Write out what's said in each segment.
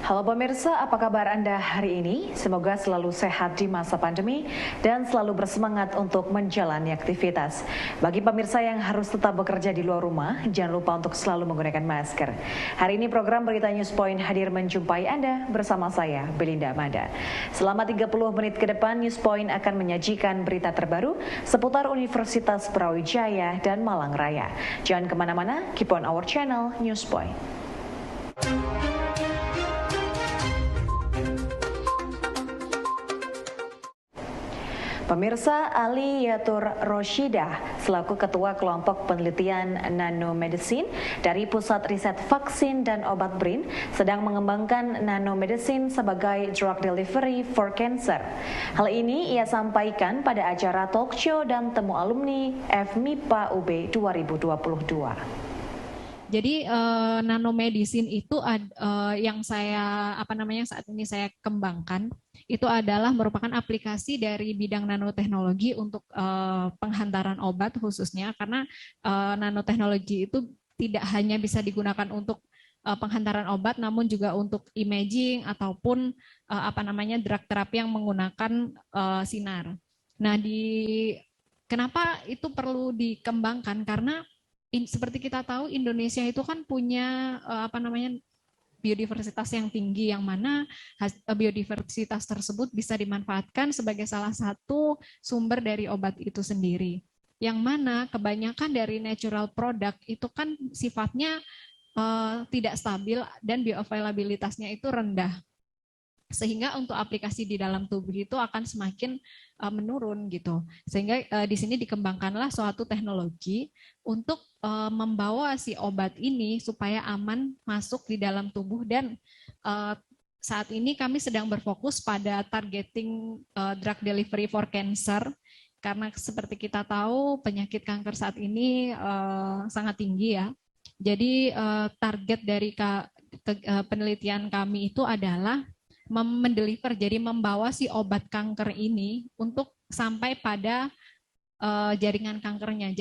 Halo pemirsa, apa kabar Anda hari ini? Semoga selalu sehat di masa pandemi dan selalu bersemangat untuk menjalani aktivitas. Bagi pemirsa yang harus tetap bekerja di luar rumah, jangan lupa untuk selalu menggunakan masker. Hari ini program Berita Newspoint hadir menjumpai Anda bersama saya, Belinda Amanda. Selama 30 menit ke depan, Newspoint akan menyajikan berita terbaru seputar Universitas Brawijaya dan Malang Raya. Jangan kemana-mana, keep on our channel, Newspoint. Pemirsa, Ali Yatur Roshidah selaku Ketua Kelompok Penelitian Nanomedicine dari Pusat Riset Vaksin dan Obat BRIN sedang mengembangkan nanomedicine sebagai drug delivery for cancer. Hal ini ia sampaikan pada acara talk show dan temu alumni FMIPA UB 2022. Jadi nanomedicine itu yang saat ini saya kembangkan itu adalah merupakan aplikasi dari bidang nanoteknologi untuk penghantaran obat khususnya, karena nanoteknologi itu tidak hanya bisa digunakan untuk penghantaran obat, namun juga untuk imaging ataupun drug terapi yang menggunakan sinar. Nah, kenapa itu perlu dikembangkan? Karena seperti kita tahu, Indonesia itu kan punya biodiversitas yang tinggi, yang mana biodiversitas tersebut bisa dimanfaatkan sebagai salah satu sumber dari obat itu sendiri. Yang mana kebanyakan dari natural product itu kan sifatnya tidak stabil dan bioavailabilitasnya itu rendah. Sehingga untuk aplikasi di dalam tubuh itu akan semakin menurun gitu. Sehingga di sini dikembangkanlah suatu teknologi untuk membawa si obat ini supaya aman masuk di dalam tubuh, dan saat ini kami sedang berfokus pada targeting drug delivery for cancer, karena seperti kita tahu penyakit kanker saat ini sangat tinggi ya. Jadi target dari penelitian kami itu adalah mendeliver, jadi membawa si obat kanker ini untuk sampai pada jaringan kankernya.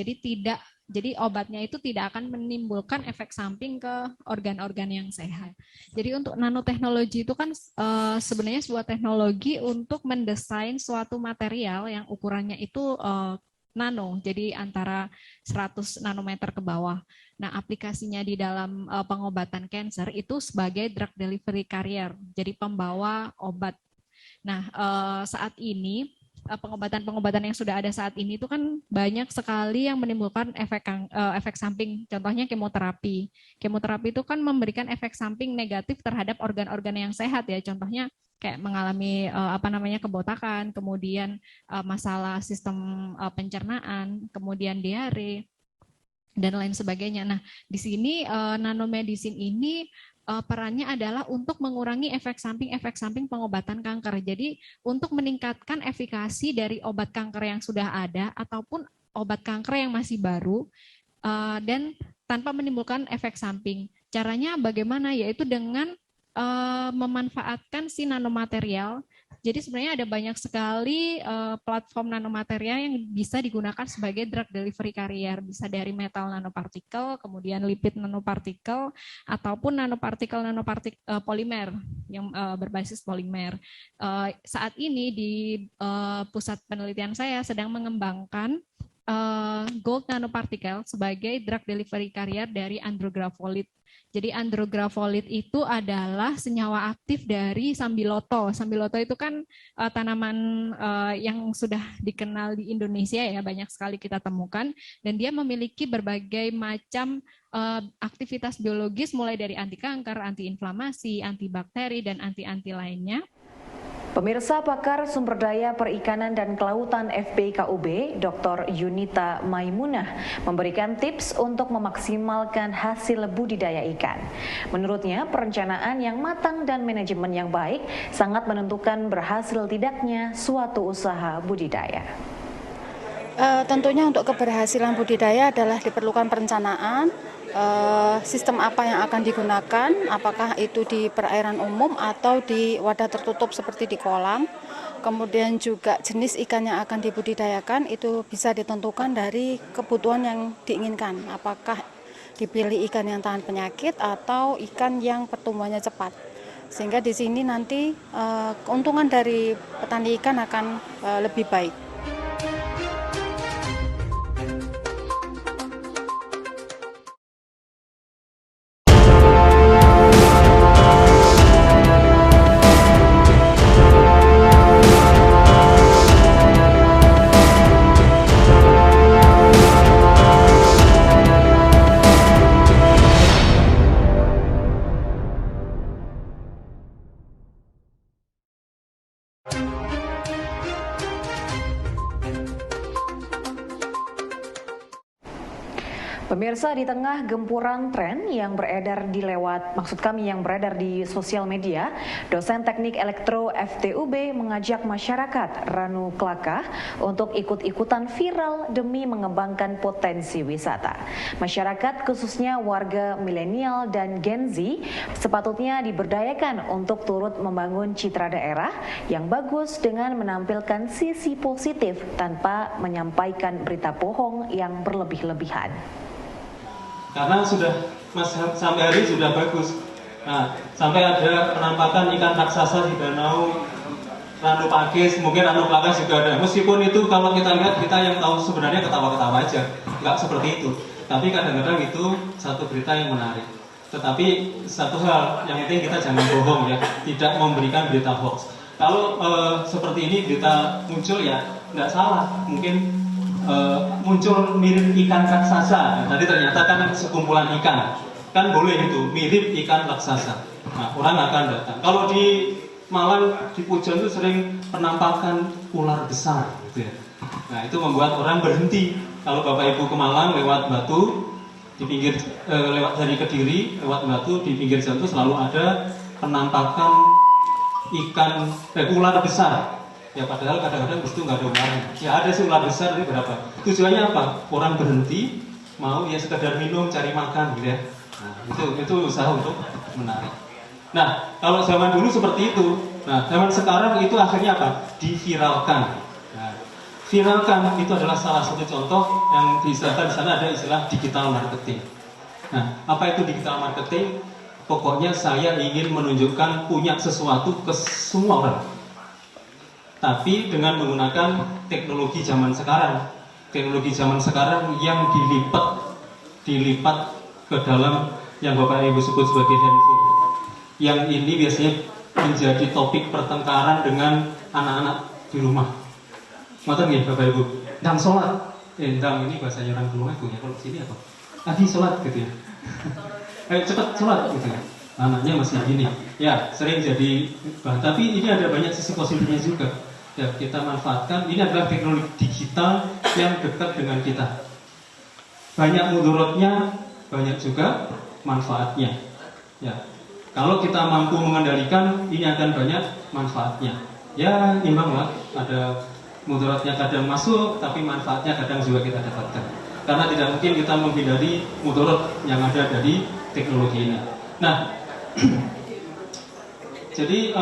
Jadi obatnya itu tidak akan menimbulkan efek samping ke organ-organ yang sehat. Jadi untuk nanoteknologi itu kan sebenarnya sebuah teknologi untuk mendesain suatu material yang ukurannya itu nano, jadi antara 100 nanometer ke bawah. Nah, aplikasinya di dalam pengobatan kanker itu sebagai drug delivery carrier, jadi pembawa obat. Nah, saat ini pengobatan-pengobatan yang sudah ada saat ini itu kan banyak sekali yang menimbulkan efek samping. Contohnya kemoterapi. Kemoterapi itu kan memberikan efek samping negatif terhadap organ-organ yang sehat ya. Contohnya kayak mengalami kebotakan, kemudian masalah sistem pencernaan, kemudian diare dan lain sebagainya. Nah, di sini nanomedicine ini perannya adalah untuk mengurangi efek samping pengobatan kanker. Jadi untuk meningkatkan efikasi dari obat kanker yang sudah ada ataupun obat kanker yang masih baru dan tanpa menimbulkan efek samping. Caranya bagaimana? Yaitu dengan memanfaatkan si nanomaterial. Jadi sebenarnya ada banyak sekali platform nanomaterial yang bisa digunakan sebagai drug delivery carrier. Bisa dari metal nanopartikel, kemudian lipid nanopartikel, ataupun nanopartikel polimer yang berbasis polimer. Saat ini di pusat penelitian saya sedang mengembangkan gold nanopartikel sebagai drug delivery carrier dari andrografolid. Jadi andrografolid itu adalah senyawa aktif dari sambiloto. Sambiloto itu kan tanaman yang sudah dikenal di Indonesia ya, banyak sekali kita temukan, dan dia memiliki berbagai macam aktivitas biologis mulai dari anti kanker, anti inflamasi, antibakteri dan anti-anti lainnya. Pemirsa, pakar sumber daya perikanan dan kelautan FPKUB, Dr. Yunita Maimunah, memberikan tips untuk memaksimalkan hasil budidaya ikan. Menurutnya, perencanaan yang matang dan manajemen yang baik sangat menentukan berhasil tidaknya suatu usaha budidaya. Tentunya untuk keberhasilan budidaya adalah diperlukan perencanaan, sistem apa yang akan digunakan, apakah itu di perairan umum atau di wadah tertutup seperti di kolam. Kemudian juga jenis ikan yang akan dibudidayakan itu bisa ditentukan dari kebutuhan yang diinginkan, apakah dipilih ikan yang tahan penyakit atau ikan yang pertumbuhannya cepat. Sehingga di sini nanti keuntungan dari petani ikan akan lebih baik. Pemirsa, di tengah gempuran tren yang beredar yang beredar di sosial media, dosen teknik elektro FTUB mengajak masyarakat Ranu Klaka untuk ikut-ikutan viral demi mengembangkan potensi wisata. Masyarakat khususnya warga milenial dan Gen Z sepatutnya diberdayakan untuk turut membangun citra daerah yang bagus dengan menampilkan sisi positif tanpa menyampaikan berita bohong yang berlebih-lebihan. Karena sampai hari ini sudah bagus. Nah, sampai ada penampakan ikan raksasa di danau Ranu Pakis, mungkin Ranu Klaka juga ada. Meskipun itu kalau kita lihat, kita yang tahu sebenarnya ketawa-ketawa aja, nggak seperti itu. Tapi kadang-kadang itu satu berita yang menarik. Tetapi satu hal yang penting, kita jangan bohong ya, tidak memberikan berita hoax. Kalau seperti ini berita muncul ya nggak salah, mungkin muncul mirip ikan raksasa. Tadi ternyata kan sekumpulan ikan, kan boleh itu mirip ikan raksasa. Nah, orang akan datang. Kalau di Malang, di Pujon itu sering penampakan ular besar, gitu ya. Nah, itu membuat orang berhenti. Kalau Bapak Ibu ke Malang lewat Batu, di pinggir lewat dari Kediri, lewat Batu di pinggir jalan itu selalu ada penampakan ikan ular besar. Ya padahal kadang-kadang di situ nggak ada ularnya. Ya ada sih ular besar, ini berapa? Tujuannya apa? Orang berhenti, mau ya sekedar minum, cari makan gitu ya. Nah, itu usaha untuk menarik. Nah, kalau zaman dulu seperti itu. Nah, zaman sekarang itu akhirnya apa? Diviralkan. Nah, viralkan itu adalah salah satu contoh yang di sana ada istilah digital marketing. Nah, apa itu digital marketing? Pokoknya saya ingin menunjukkan punya sesuatu ke semua orang. Tapi dengan menggunakan teknologi zaman sekarang. Teknologi zaman sekarang yang dilipat ke dalam yang Bapak Ibu sebut sebagai handphone. Yang ini biasanya menjadi topik pertengkaran dengan anak-anak di rumah. Ngoten nggih Bapak Ibu? Ndang sholat. Ndang ini bahasanya orang rumah itu ya. Kalau di sini apa? Lagi sholat gitu ya. Ayo cepat sholat gitu ya. Anaknya masih gini. Ya, sering jadi bahan. Tapi ini ada banyak sisi positifnya juga. Ya, kita manfaatkan. Ini adalah teknologi digital yang dekat dengan kita. Banyak mudorotnya, banyak juga manfaatnya. Ya, kalau kita mampu mengendalikan, ini akan banyak manfaatnya. Ya, imbang lah. Ada mudorotnya kadang masuk, tapi manfaatnya kadang juga kita dapatkan. Karena tidak mungkin kita menghindari mudorot yang ada dari teknologi ini. Nah, jadi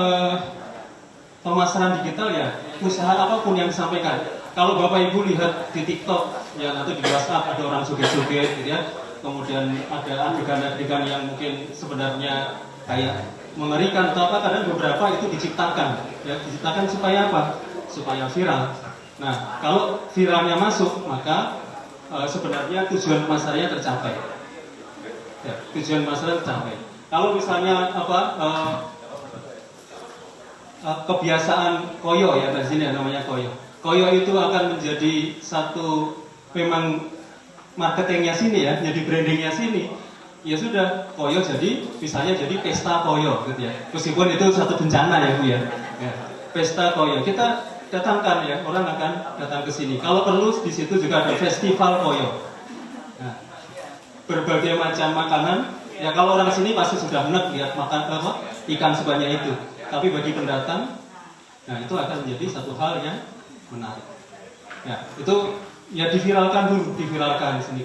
pemasaran digital ya, usaha apapun yang disampaikan. Kalau Bapak Ibu lihat di TikTok, ya nanti di WhatsApp ada orang joget-joget gitu ya. Kemudian ada adegan-adegan yang mungkin sebenarnya kayak mengerikan atau apa, kadang beberapa itu diciptakan. Ya, diciptakan supaya apa? Supaya viral. Nah, kalau viralnya masuk, maka sebenarnya tujuan pemasarannya tercapai. Ya, tujuan pemasaran tercapai. Kalau misalnya apa? Kebiasaan koyo ya, di sini namanya koyo. Koyo itu akan menjadi satu memang marketingnya sini ya, jadi brandingnya sini. Ya sudah, koyo jadi misalnya jadi pesta koyo gitu ya. Meskipun itu satu bencana ya Bu ya. Ya. pesta koyo. Kita datangkan ya, orang akan datang ke sini. Kalau perlu di situ juga ada festival koyo. Nah, berbagai macam makanan. Ya kalau orang sini pasti sudah enak lihat makan ikan sebanyak itu. Tapi bagi pendatang, nah itu akan menjadi satu hal yang menarik. Ya itu ya diviralkan dulu, diviralkan di sini.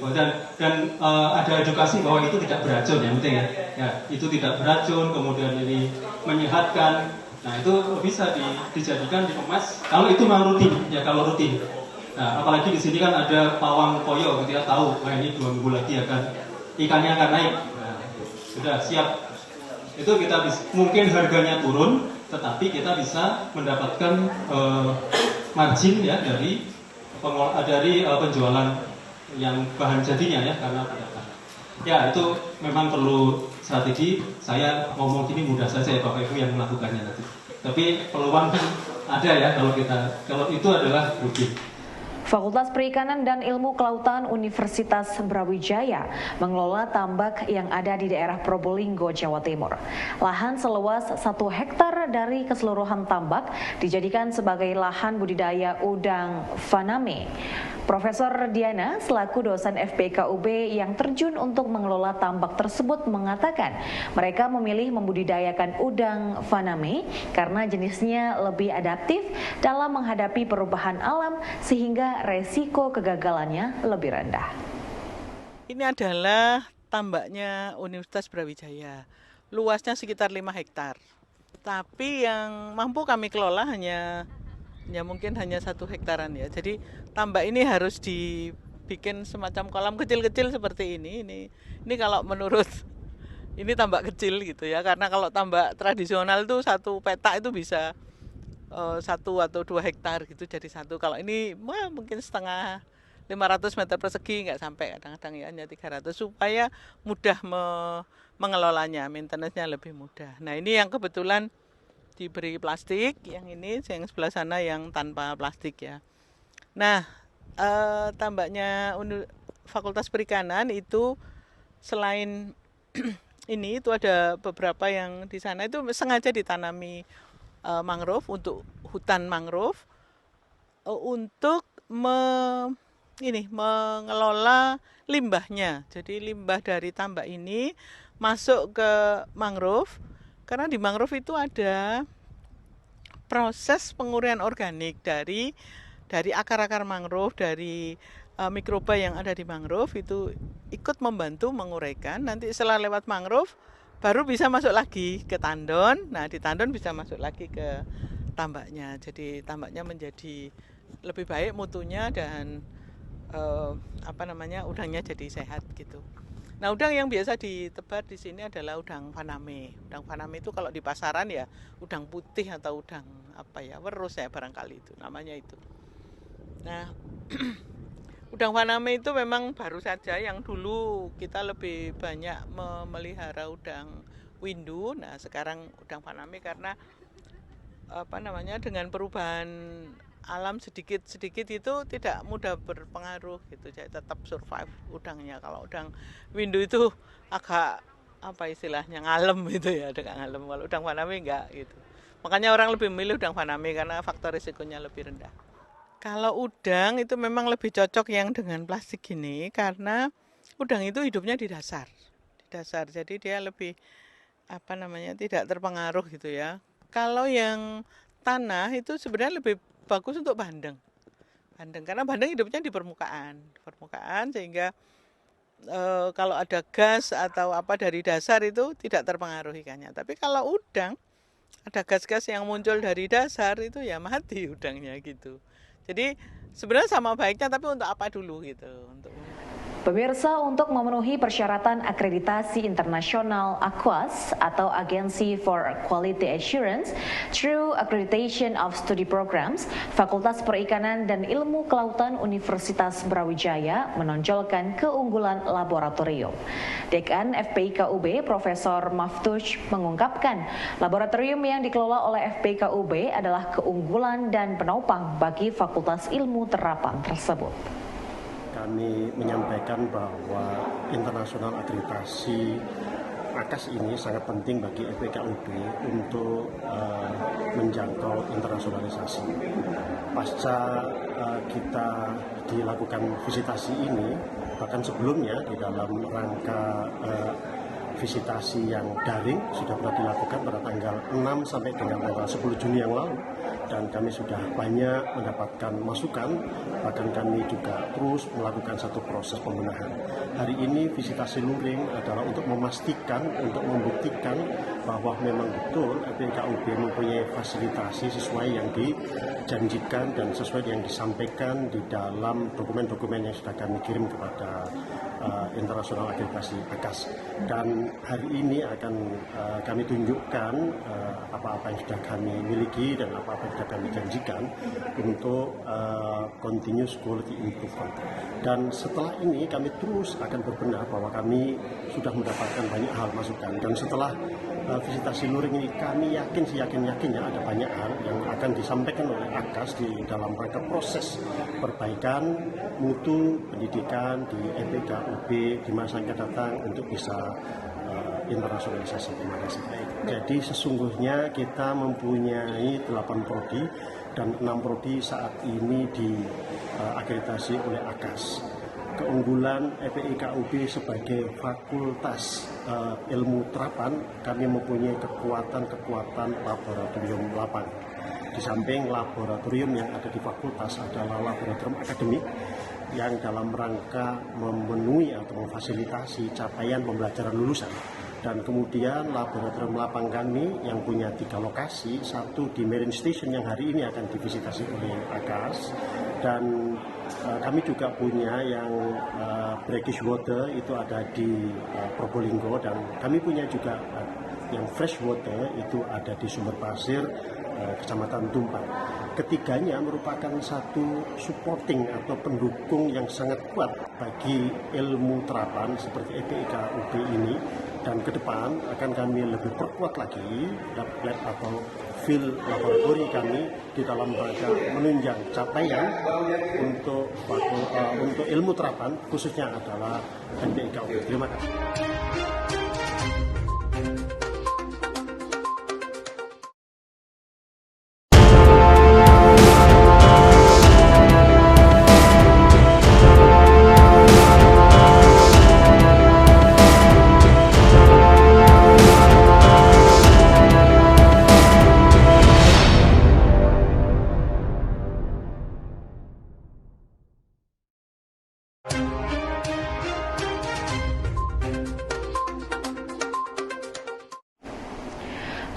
Dan ada edukasi bahwa itu tidak beracun yang penting ya. Ya itu tidak beracun, kemudian ini menyehatkan. Nah itu bisa dijadikan dikemas. Kalau itu memang rutin, ya kalau rutin. Nah apalagi di sini kan ada pawang koyo, gitu ya tahu. Nah ini 2 minggu lagi ikannya akan naik. Sudah siap, itu kita bisa, mungkin harganya turun, tetapi kita bisa mendapatkan margin ya dari penjualan yang bahan jadinya ya karena pendatang. Ya itu memang perlu strategi. Saya ngomong gini mudah saja ya Bapak Ibu yang melakukannya nanti. Tapi peluang kan ada ya kalau itu adalah rugi. Fakultas Perikanan dan Ilmu Kelautan Universitas Brawijaya mengelola tambak yang ada di daerah Probolinggo, Jawa Timur. Lahan seluas 1 hektar dari keseluruhan tambak dijadikan sebagai lahan budidaya udang faname. Profesor Diana selaku dosen FPKUB yang terjun untuk mengelola tambak tersebut mengatakan mereka memilih membudidayakan udang faname karena jenisnya lebih adaptif dalam menghadapi perubahan alam sehingga resiko kegagalannya lebih rendah. Ini adalah tambaknya Universitas Brawijaya. Luasnya sekitar 5 hektar. Tapi yang mampu kami kelola mungkin hanya 1 hektaran ya. Jadi tambak ini harus dibikin semacam kolam kecil-kecil seperti ini. Ini kalau menurut ini tambak kecil gitu ya. Karena kalau tambak tradisional itu 1 petak itu bisa 1 atau 2 hektar gitu jadi 1. Kalau ini mungkin setengah 500 meter persegi, nggak sampai, kadang-kadang ya hanya 300 supaya mudah mengelolanya, maintenance-nya lebih mudah. Nah ini yang kebetulan diberi plastik, yang ini yang sebelah sana yang tanpa plastik ya. Nah tambaknya Fakultas Perikanan itu selain ini itu ada beberapa yang di sana itu sengaja ditanami mangrove untuk hutan mangrove untuk mengelola limbahnya. Jadi limbah dari tambak ini masuk ke mangrove karena di mangrove itu ada proses penguraian organik dari akar-akar mangrove, dari mikroba yang ada di mangrove itu ikut membantu menguraikan. Nanti setelah lewat mangrove baru bisa masuk lagi ke tandon. Nah, di tandon bisa masuk lagi ke tambaknya. Jadi tambaknya menjadi lebih baik mutunya dan udangnya jadi sehat gitu. Nah, udang yang biasa ditebar di sini adalah udang faname. Udang faname itu kalau di pasaran ya udang putih atau udang werus ya barangkali itu namanya itu. Nah, udang faname itu memang baru saja, yang dulu kita lebih banyak memelihara udang windu. Nah, sekarang udang faname karena dengan perubahan alam sedikit-sedikit itu tidak mudah berpengaruh gitu. Jadi tetap survive udangnya. Kalau udang windu itu agak istilahnya ngalem gitu ya, agak ngalem. Kalau udang faname enggak gitu. Makanya orang lebih memilih udang faname karena faktor risikonya lebih rendah. Kalau udang itu memang lebih cocok yang dengan plastik gini karena udang itu hidupnya di dasar. Jadi dia lebih tidak terpengaruh gitu ya. Kalau yang tanah itu sebenarnya lebih bagus untuk bandeng karena bandeng hidupnya di permukaan sehingga kalau ada gas atau dari dasar itu tidak terpengaruh ikannya. Tapi kalau udang ada gas-gas yang muncul dari dasar itu ya mati udangnya gitu. Jadi sebenarnya sama baiknya, tapi untuk apa dulu gitu. Pemirsa, untuk memenuhi persyaratan akreditasi internasional AQUAS atau Agency for Quality Assurance through Accreditation of Study Programs, Fakultas Perikanan dan Ilmu Kelautan Universitas Brawijaya menonjolkan keunggulan laboratorium. Dekan FPIKUB Profesor Maftush mengungkapkan, laboratorium yang dikelola oleh FPIKUB adalah keunggulan dan penopang bagi Fakultas Ilmu Terapan tersebut. Kami menyampaikan bahwa internasional akreditasi AKAS ini sangat penting bagi EPKUB untuk menjangkau internasionalisasi. Pasca kita dilakukan visitasi ini, bahkan sebelumnya di dalam rangka visitasi yang daring sudah pernah dilakukan pada tanggal 6 sampai dengan tanggal 10 Juni yang lalu, dan kami sudah banyak mendapatkan masukan, bahkan kami juga terus melakukan satu proses pembenahan. Hari ini visitasi luring adalah untuk memastikan, untuk membuktikan bahwa memang betul EPKUB mempunyai fasilitasi sesuai yang dijanjikan dan sesuai yang disampaikan di dalam dokumen-dokumen yang sudah kami kirim kepada internasional akreditasi AKAS. Dan hari ini akan kami tunjukkan apa-apa yang sudah kami miliki dan apa-apa yang sudah kami janjikan untuk continuous quality improvement. Dan setelah ini kami terus akan berbenah bahwa kami sudah mendapatkan banyak hal masukan, dan setelah visitasi luring ini kami yakin seyakin-yakinnya ada banyak hal yang akan disampaikan oleh AKAS di dalam rangka proses perbaikan mutu pendidikan di EPKUB di masa yang akan datang untuk bisa internasionalisasi. Terima kasih. Jadi sesungguhnya kita mempunyai 8 prodi dan 6 prodi saat ini diakreditasi oleh AKAS. Keunggulan EPIKUB sebagai fakultas ilmu terapan, kami mempunyai kekuatan laboratorium lapangan. Di samping laboratorium yang ada di fakultas adalah laboratorium akademik yang dalam rangka memenuhi atau memfasilitasi capaian pembelajaran lulusan. Dan kemudian laboratorium lapang kami yang punya 3 lokasi, satu di Marine Station yang hari ini akan divisitasi oleh AKAS, dan kami juga punya yang brackish water itu ada di Probolinggo, dan kami punya juga yang fresh water itu ada di Sumber Pasir, Kecamatan Tumpang. Ketiganya merupakan satu supporting atau pendukung yang sangat kuat bagi ilmu terapan seperti EPIKUB ini, dan ke depan akan kami lebih perkuat lagi lab atau field laboratori kami di dalam rangka menunjang capaian untuk ilmu terapan, khususnya adalah EPIKUB. Terima kasih.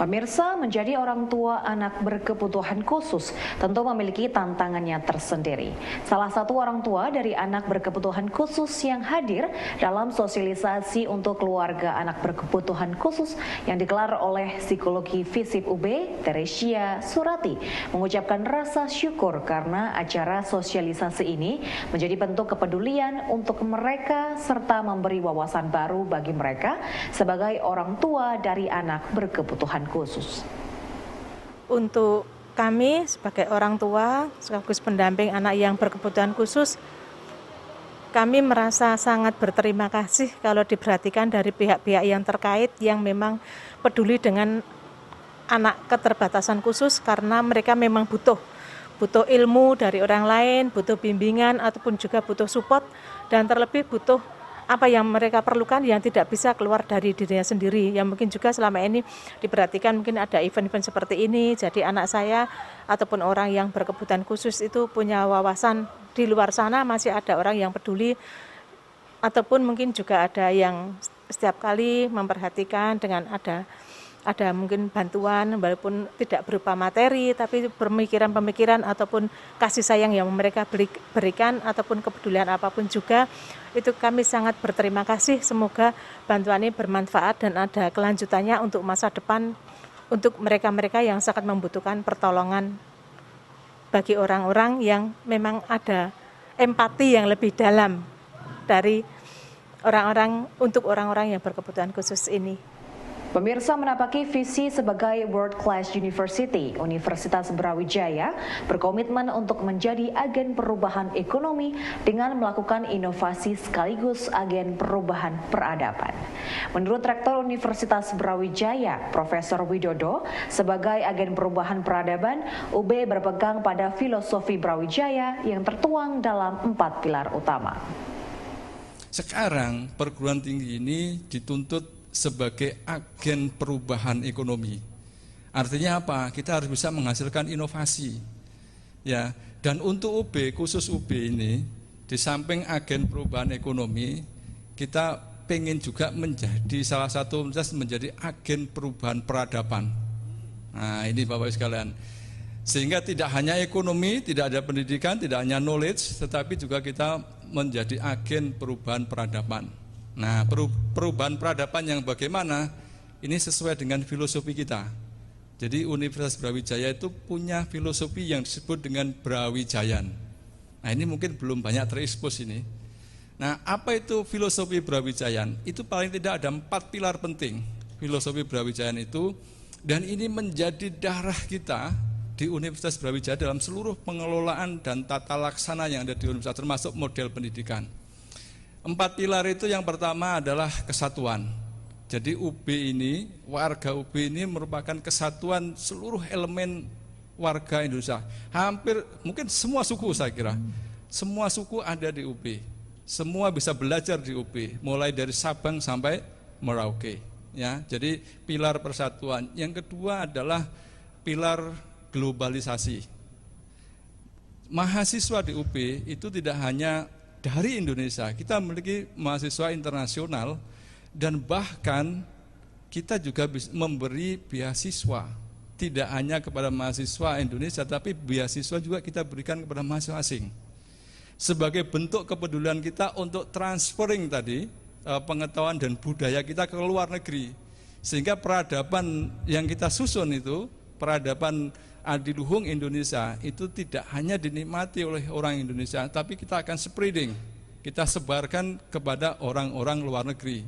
Pemirsa, menjadi orang tua anak berkebutuhan khusus tentu memiliki tantangannya tersendiri. Salah satu orang tua dari anak berkebutuhan khusus yang hadir dalam sosialisasi untuk keluarga anak berkebutuhan khusus yang digelar oleh Psikologi Visip UB, Teresia Surati, mengucapkan rasa syukur karena acara sosialisasi ini menjadi bentuk kepedulian untuk mereka serta memberi wawasan baru bagi mereka sebagai orang tua dari anak berkebutuhan khusus. Untuk kami sebagai orang tua sekaligus pendamping anak yang berkebutuhan khusus, kami merasa sangat berterima kasih kalau diperhatikan dari pihak-pihak yang terkait yang memang peduli dengan anak keterbatasan khusus, karena mereka memang butuh ilmu dari orang lain, butuh bimbingan ataupun juga butuh support, dan terlebih butuh apa yang mereka perlukan yang tidak bisa keluar dari dirinya sendiri. Yang mungkin juga selama ini diperhatikan mungkin ada event-event seperti ini, jadi anak saya ataupun orang yang berkebutuhan khusus itu punya wawasan di luar sana, masih ada orang yang peduli, ataupun mungkin juga ada yang setiap kali memperhatikan dengan ada mungkin bantuan walaupun tidak berupa materi, tapi pemikiran-pemikiran ataupun kasih sayang yang mereka berikan ataupun kepedulian apapun juga, itu kami sangat berterima kasih. Semoga bantuan ini bermanfaat dan ada kelanjutannya untuk masa depan untuk mereka-mereka yang sangat membutuhkan pertolongan, bagi orang-orang yang memang ada empati yang lebih dalam dari orang-orang untuk orang-orang yang berkebutuhan khusus ini. Pemirsa, menapaki visi sebagai World Class University, Universitas Brawijaya berkomitmen untuk menjadi agen perubahan ekonomi dengan melakukan inovasi sekaligus agen perubahan peradaban. Menurut Rektor Universitas Brawijaya, Profesor Widodo, sebagai agen perubahan peradaban, UB berpegang pada filosofi Brawijaya yang tertuang dalam 4 pilar utama. Sekarang perguruan tinggi ini dituntut sebagai agen perubahan ekonomi. Artinya apa? Kita harus bisa menghasilkan inovasi. Ya, dan untuk UB, khusus UB ini, di samping agen perubahan ekonomi, kita pengen juga menjadi salah satu universitas menjadi agen perubahan peradaban. Nah, ini Bapak Ibu sekalian. Sehingga tidak hanya ekonomi, tidak ada pendidikan, tidak hanya knowledge, tetapi juga kita menjadi agen perubahan peradaban. Nah, perubahan peradaban yang bagaimana? Ini sesuai dengan filosofi kita. Jadi Universitas Brawijaya itu punya filosofi yang disebut dengan Brawijayan. Nah, ini mungkin belum banyak terekspos ini. Nah, apa itu filosofi Brawijayan? Itu paling tidak ada 4 pilar penting filosofi Brawijayan itu, dan ini menjadi darah kita di Universitas Brawijaya dalam seluruh pengelolaan dan tata laksana yang ada di universitas, termasuk model pendidikan. 4 pilar itu yang pertama adalah kesatuan. Jadi UB ini, warga UB ini merupakan kesatuan seluruh elemen warga Indonesia. Hampir, mungkin semua suku saya kira. Semua suku ada di UB. Semua bisa belajar di UB, mulai dari Sabang sampai Merauke. Ya, jadi pilar persatuan. Yang kedua adalah pilar globalisasi. Mahasiswa di UB itu tidak hanya dari Indonesia, kita memiliki mahasiswa internasional dan bahkan kita juga memberi beasiswa tidak hanya kepada mahasiswa Indonesia, tapi beasiswa juga kita berikan kepada mahasiswa asing sebagai bentuk kepedulian kita untuk transferring tadi pengetahuan dan budaya kita ke luar negeri, sehingga peradaban yang kita susun itu peradaban adiluhung Indonesia itu tidak hanya dinikmati oleh orang Indonesia, tapi kita akan spreading, kita sebarkan kepada orang-orang luar negeri.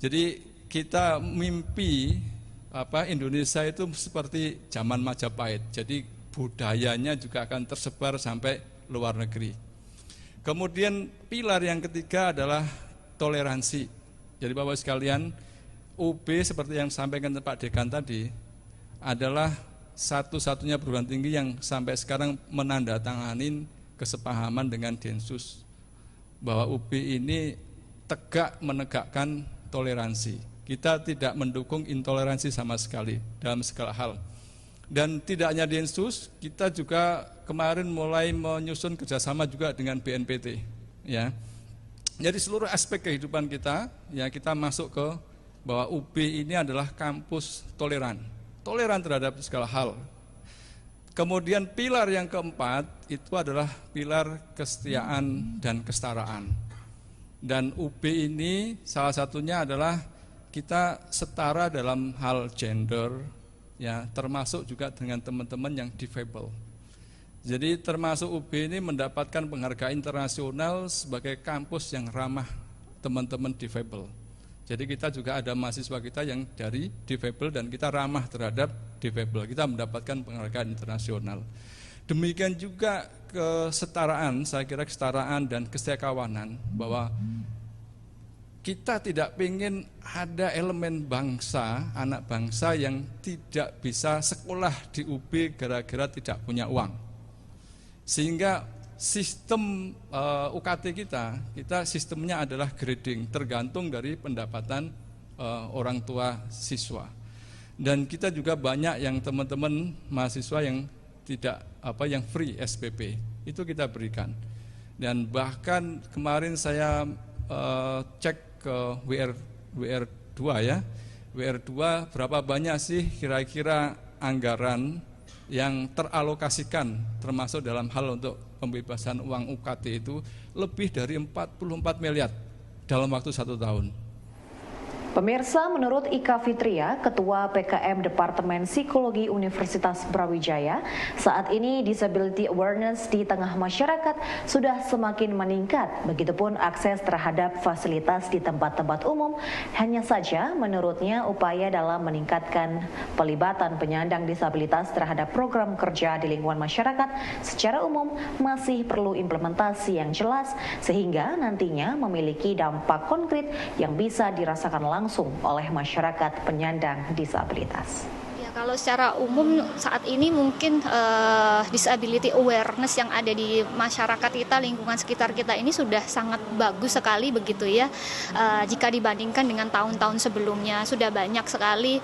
Jadi kita mimpi Indonesia itu seperti zaman Majapahit, jadi budayanya juga akan tersebar sampai luar negeri. Kemudian pilar yang ketiga adalah toleransi. Jadi Bapak sekalian, UB seperti yang disampaikan Pak Dekan tadi adalah satu-satunya perguruan tinggi yang sampai sekarang menandatangani kesepahaman dengan Densus bahwa UB ini tegak menegakkan toleransi. Kita tidak mendukung intoleransi sama sekali dalam segala hal. Dan tidak hanya Densus, kita juga kemarin mulai menyusun kerjasama juga dengan BNPT. Ya, jadi seluruh aspek kehidupan kita, ya kita masuk ke bahwa UB ini adalah kampus toleran terhadap segala hal. Kemudian pilar yang keempat itu adalah pilar kesetiaan dan kesetaraan. Dan UB ini salah satunya adalah kita setara dalam hal gender, ya termasuk juga dengan teman-teman yang difabel. Jadi termasuk UB ini mendapatkan penghargaan internasional sebagai kampus yang ramah teman-teman difabel. Jadi kita juga ada mahasiswa kita yang dari difabel dan kita ramah terhadap difabel. Kita mendapatkan penghargaan internasional. Demikian juga kesetaraan, saya kira kesetaraan dan kesetiakawanan, bahwa kita tidak ingin ada elemen bangsa, anak bangsa yang tidak bisa sekolah di UB gara-gara tidak punya uang. Sehingga sistem UKT kita sistemnya adalah grading, tergantung dari pendapatan orang tua siswa. Dan kita juga banyak yang teman-teman mahasiswa yang tidak yang free SPP, itu kita berikan. Dan bahkan kemarin saya cek ke WR2 ya, WR2 berapa banyak sih kira-kira anggaran yang teralokasikan termasuk dalam hal untuk pembebasan uang UKT itu lebih dari 44 miliar dalam waktu 1 tahun. Pemirsa, menurut Ika Fitria, Ketua PKM Departemen Psikologi Universitas Brawijaya, saat ini disability awareness di tengah masyarakat sudah semakin meningkat. Begitupun akses terhadap fasilitas di tempat-tempat umum. Hanya saja, menurutnya upaya dalam meningkatkan pelibatan penyandang disabilitas terhadap program kerja di lingkungan masyarakat secara umum masih perlu implementasi yang jelas sehingga nantinya memiliki dampak konkret yang bisa dirasakan langsung oleh masyarakat penyandang disabilitas. Ya, kalau secara umum saat ini mungkin disability awareness yang ada di masyarakat kita, lingkungan sekitar kita ini sudah sangat bagus sekali begitu ya. Jika dibandingkan dengan tahun-tahun sebelumnya, sudah banyak sekali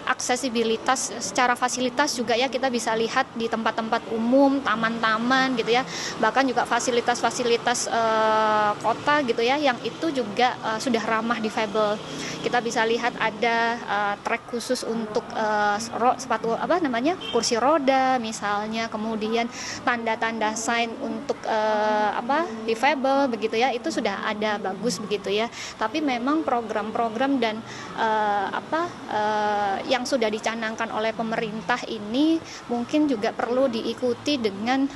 aksesibilitas secara fasilitas juga ya, kita bisa lihat di tempat-tempat umum, taman-taman gitu ya, bahkan juga fasilitas-fasilitas kota gitu ya, yang itu juga sudah ramah difabel. Kita bisa lihat ada trek khusus untuk kursi roda misalnya, kemudian tanda-tanda sign untuk difabel begitu ya, itu sudah ada bagus begitu ya. Tapi memang program-program dan yang sudah dicanangkan oleh pemerintah ini mungkin juga perlu diikuti dengan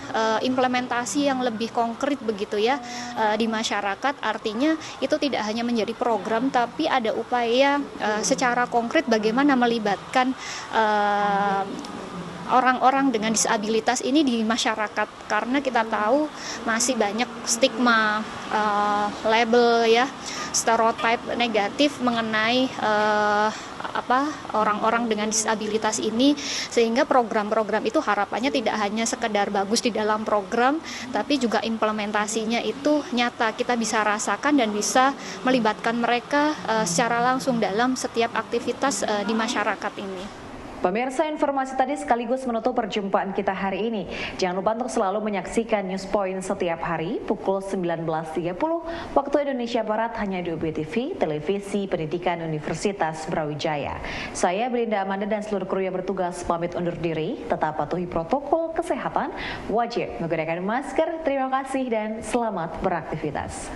implementasi yang lebih konkret begitu ya di masyarakat. Artinya itu tidak hanya menjadi program, tapi ada upaya secara konkret bagaimana melibatkan orang-orang dengan disabilitas ini di masyarakat, karena kita tahu masih banyak stigma, label ya, stereotip negatif mengenai orang-orang dengan disabilitas ini, sehingga program-program itu harapannya tidak hanya sekedar bagus di dalam program, tapi juga implementasinya itu nyata, kita bisa rasakan dan bisa melibatkan mereka secara langsung dalam setiap aktivitas di masyarakat ini. Pemirsa, informasi tadi sekaligus menutup perjumpaan kita hari ini. Jangan lupa untuk selalu menyaksikan News Point setiap hari pukul 19.30 waktu Indonesia Barat hanya di UBTV, Televisi Pendidikan Universitas Brawijaya. Saya Belinda Amanda dan seluruh kru yang bertugas pamit undur diri. Tetap patuhi protokol kesehatan, wajib menggunakan masker. Terima kasih dan selamat beraktivitas.